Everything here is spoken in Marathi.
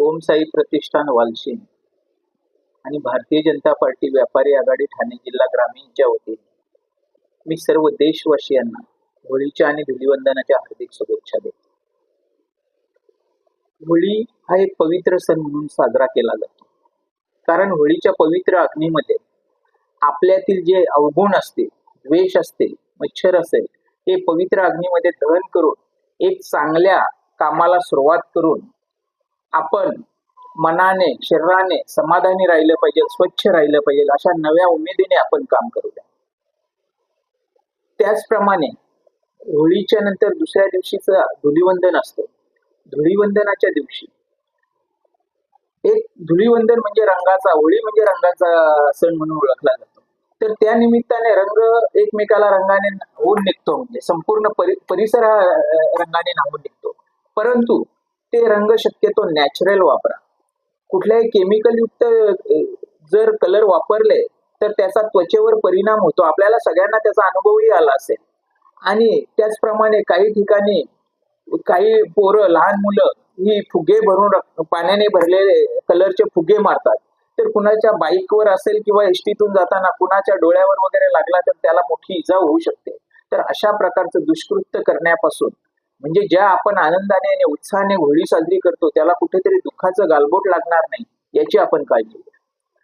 ओम साई प्रतिष्ठान वालशीन आणि भारतीय जनता पार्टी व्यापारी आघाडी ठाणे जिल्हा ग्रामीणच्या वतीने मी सर्व देशवासियांना होळीच्या आणि धुलीवंदनाच्या हार्दिक शुभेच्छा देतो. होळी हा एक पवित्र सण म्हणून साजरा केला जातो, कारण होळीच्या पवित्र अग्नीमध्ये आपल्यातील जे अवगुण असते, द्वेष असते, मच्छर असेल, ते पवित्र अग्नीमध्ये दहन करून एक चांगल्या कामाला सुरुवात करून आपण मनाने शरीराने समाधानी राहिलं पाहिजे, स्वच्छ राहिलं पाहिजे, अशा नव्या उमेदीने आपण काम करूया. त्याचप्रमाणे होळीच्या नंतर दुसऱ्या दिवशीचं धुलीवंदन असतं. धुलीवंदनाच्या दिवशी एक धुलीवंदन म्हणजे रंगाचा, होळी म्हणजे रंगाचा सण म्हणून ओळखला जातो. तर त्या निमित्ताने रंग एकमेकाला रंगाने होऊन निघतो, म्हणजे संपूर्ण परिसर हा रंगाने न्हावून निघतो. परंतु ते रंग शक्यतो नॅचरल वापरा. कुठल्याही केमिकल युक्त जर कलर वापरले तर त्याचा त्वचेवर परिणाम होतो. आपल्याला सगळ्यांना त्याचा अनुभवही आला असेल. आणि त्याचप्रमाणे काही ठिकाणी काही पोरं, लहान मुलं ही फुगे भरून पाण्याने भरलेले कलरचे फुगे मारतात. तर कुणाच्या बाईकवर असेल किंवा एसटीतून जाताना कुणाच्या डोळ्यावर वगैरे लागला तर त्याला मोठी इजा होऊ शकते. तर अशा प्रकारचं दुष्कृत्य करण्यापासून, म्हणजे ज्या आपण आनंदाने आणि उत्साहाने होळी साजरी करतो त्याला कुठेतरी दुःखाचं गालबोट लागणार नाही याची आपण काळजी घेऊ.